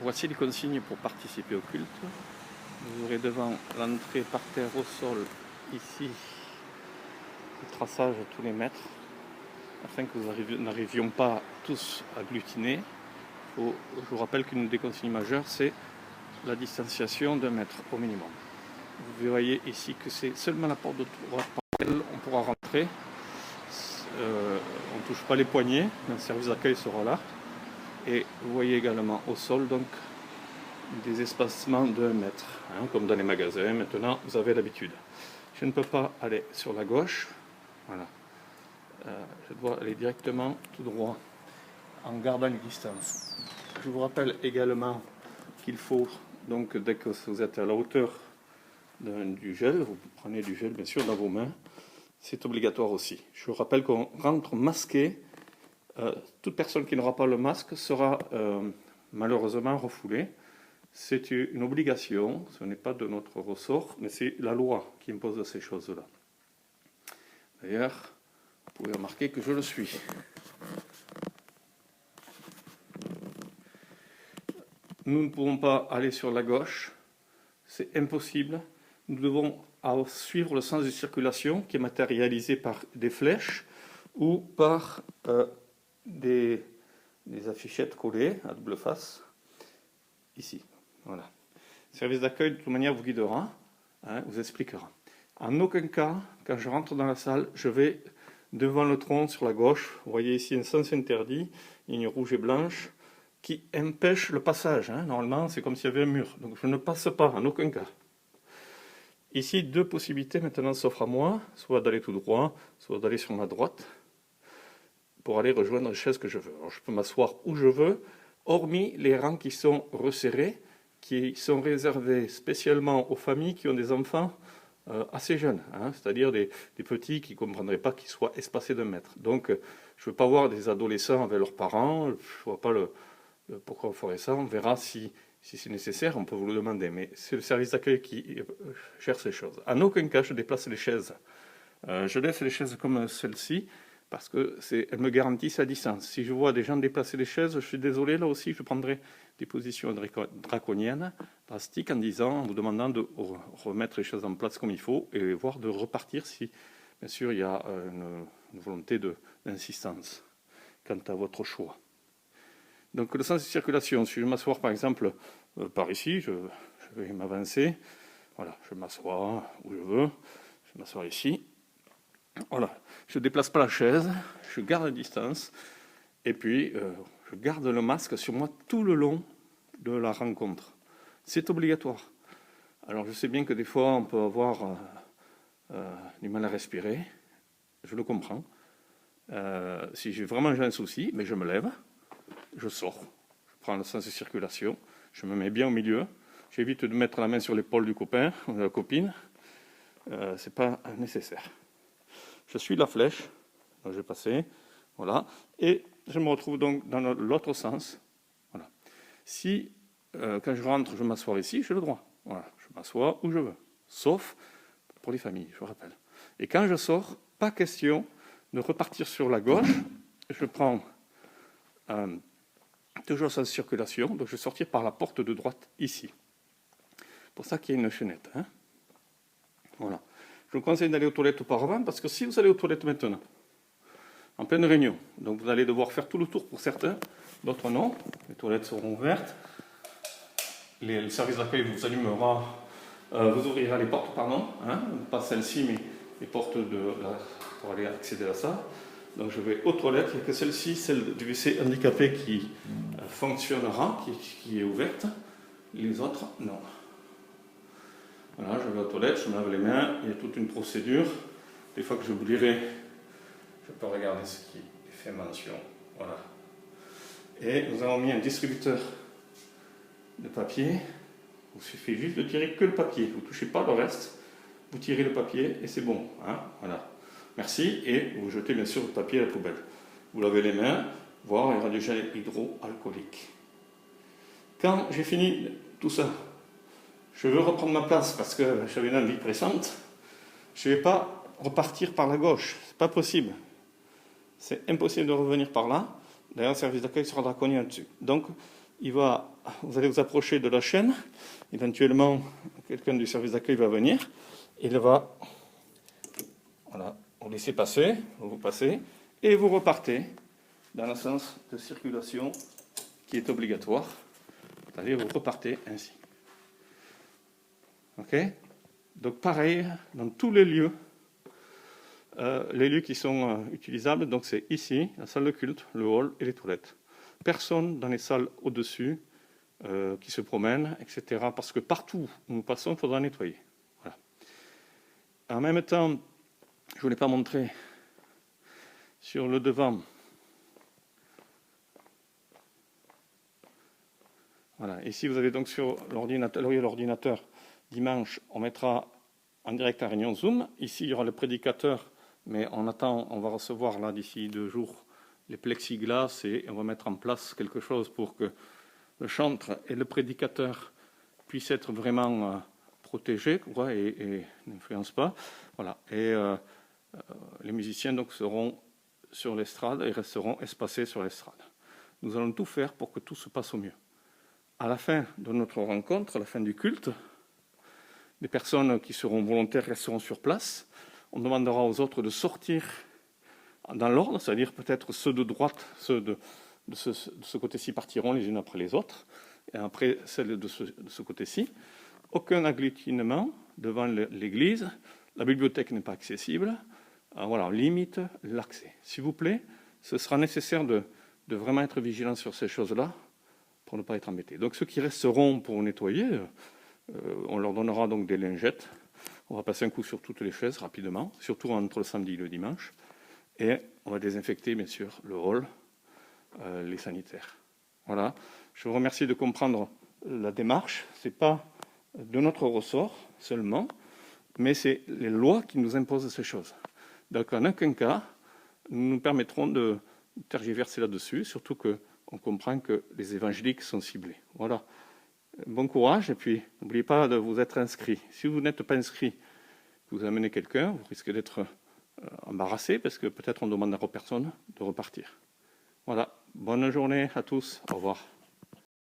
Voici les consignes pour participer au culte. Vous aurez devant l'entrée par terre au sol, ici, le traçage à tous les mètres, afin que vous n'arrivions pas tous agglutinés. Je vous rappelle qu'une des consignes majeures, c'est la distanciation d'1 mètre au minimum. Vous voyez ici que c'est seulement la porte de droite par laquelle on pourra rentrer. On ne touche pas les poignées, le service d'accueil sera là. Et vous voyez également au sol donc des espacements de 1 mètre, comme dans les magasins. Maintenant, vous avez l'habitude. Je ne peux pas aller sur la gauche. Voilà. Je dois aller directement tout droit en gardant les distances. Je vous rappelle également qu'il faut, donc, dès que vous êtes à la hauteur du gel, vous prenez du gel bien sûr dans vos mains. C'est obligatoire aussi. Je vous rappelle qu'on rentre masqué. Toute personne qui n'aura pas le masque sera malheureusement refoulée. C'est une obligation, ce n'est pas de notre ressort, mais c'est la loi qui impose ces choses-là. D'ailleurs, vous pouvez remarquer que je le suis. Nous ne pouvons pas aller sur la gauche, c'est impossible. Nous devons suivre le sens de circulation qui est matérialisé par des flèches ou par des affichettes collées à double face, ici. Voilà. Le service d'accueil, de toute manière, vous guidera, vous expliquera. En aucun cas, quand je rentre dans la salle, je vais devant le tronc sur la gauche. Vous voyez ici un sens interdit, ligne rouge et blanche, qui empêche le passage. Normalement, c'est comme s'il y avait un mur. Donc je ne passe pas, en aucun cas. Ici, 2 possibilités maintenant s'offrent à moi, soit d'aller tout droit, soit d'aller sur ma droite, pour aller rejoindre les chaises que je veux. Alors, je peux m'asseoir où je veux, hormis les rangs qui sont resserrés, qui sont réservés spécialement aux familles qui ont des enfants assez jeunes, c'est-à-dire des petits qui ne comprendraient pas qu'ils soient espacés d'1 mètre. Donc, je ne veux pas voir des adolescents avec leurs parents, je ne vois pas pourquoi on ferait ça, on verra si c'est nécessaire, on peut vous le demander, mais c'est le service d'accueil qui gère ces choses. En aucun cas, je déplace les chaises. Je laisse les chaises comme celle-ci, parce qu'elles me garantissent la distance. Si je vois des gens déplacer les chaises, je suis désolé, là aussi, je prendrai des positions draconiennes, drastiques, en vous demandant de remettre les choses en place comme il faut, et voire de repartir si, bien sûr, il y a une volonté d'insistance quant à votre choix. Donc le sens de circulation, si je m'assois par exemple par ici, je vais m'avancer, voilà, je m'assois où je veux, je m'assois ici, voilà, je ne déplace pas la chaise, je garde la distance, et puis je garde le masque sur moi tout le long de la rencontre. C'est obligatoire. Alors je sais bien que des fois on peut avoir du mal à respirer, je le comprends. Si j'ai vraiment un souci, mais je me lève, je sors, je prends le sens de circulation, je me mets bien au milieu, j'évite de mettre la main sur l'épaule du copain ou de la copine, c'est pas nécessaire. Je suis la flèche, donc je vais passer, voilà, et je me retrouve donc dans l'autre sens, voilà. Si, quand je rentre, je m'assois ici, j'ai le droit, voilà, je m'assois où je veux, sauf pour les familles, je vous rappelle. Et quand je sors, pas question de repartir sur la gauche, je prends toujours sans circulation, donc je vais sortir par la porte de droite ici. Pour ça qu'il y a une chaînette. Voilà. Je vous conseille d'aller aux toilettes auparavant, parce que si vous allez aux toilettes maintenant, en pleine réunion, donc vous allez devoir faire tout le tour pour certains, d'autres non, les toilettes seront ouvertes, le service d'accueil vous allumera, vous ouvrirez les portes, pas celle-ci, mais les portes pour aller accéder à ça. Donc je vais aux toilettes, il n'y a que celle-ci, celle du WC handicapé qui fonctionnera, qui est ouverte, les autres non. Voilà, je vais aux toilettes, je me lave les mains, il y a toute une procédure. Des fois que j'oublierai, je peux regarder ce qui est fait mention. Voilà. Et nous avons mis un distributeur de papier. Il suffit juste de tirer que le papier. Vous ne touchez pas le reste. Vous tirez le papier et c'est bon. Voilà. Merci. Et vous jetez bien sûr le papier à la poubelle. Vous lavez les mains, voire il y aura du gel hydroalcoolique. Quand j'ai fini tout ça, je veux reprendre ma place parce que j'avais une envie pressante. Je ne vais pas repartir par la gauche. Ce n'est pas possible. C'est impossible de revenir par là. D'ailleurs, le service d'accueil sera draconien dessus. Donc, vous allez vous approcher de la chaîne. Éventuellement, quelqu'un du service d'accueil va venir. Il va vous laisser passer, vous passez, et vous repartez dans le sens de circulation qui est obligatoire. C'est-à-dire vous repartez ainsi. Ok? Donc pareil, dans tous les lieux qui sont utilisables, donc c'est ici, la salle de culte, le hall et les toilettes. Personne dans les salles au-dessus qui se promènent, etc. Parce que partout où nous passons, il faudra nettoyer. Voilà. En même temps, je ne vous l'ai pas montré, sur le devant, voilà. Ici, vous avez donc sur l'ordinateur, dimanche, on mettra en direct la réunion Zoom. Ici, il y aura le prédicateur, mais on va recevoir là d'ici 2 jours les plexiglas et on va mettre en place quelque chose pour que le chantre et le prédicateur puissent être vraiment protégés et n'influencent pas. Voilà. Et les musiciens donc seront sur l'estrade et resteront espacés sur l'estrade. Nous allons tout faire pour que tout se passe au mieux. À la fin de notre rencontre, à la fin du culte, les personnes qui seront volontaires resteront sur place. On demandera aux autres de sortir dans l'ordre, c'est-à-dire peut-être ceux de droite, ceux de ce côté-ci partiront les unes après les autres, et après celles de ce côté-ci. Aucun agglutinement devant l'église. La bibliothèque n'est pas accessible. Voilà, on limite l'accès. S'il vous plaît, ce sera nécessaire de vraiment être vigilant sur ces choses-là pour ne pas être embêtés. Donc ceux qui resteront pour nettoyer, on leur donnera donc des lingettes. On va passer un coup sur toutes les chaises rapidement, surtout entre le samedi et le dimanche. Et on va désinfecter, bien sûr, le hall, les sanitaires. Voilà. Je vous remercie de comprendre la démarche. Ce n'est pas de notre ressort seulement, mais c'est les lois qui nous imposent ces choses. Donc en aucun cas, nous nous permettrons de tergiverser là-dessus, surtout qu'on comprend que les évangéliques sont ciblés. Voilà. Bon courage, et puis n'oubliez pas de vous être inscrit. Si vous n'êtes pas inscrit, que vous amenez quelqu'un, vous risquez d'être embarrassé, parce que peut-être on demandera aux personnes de repartir. Voilà. Bonne journée à tous. Au revoir.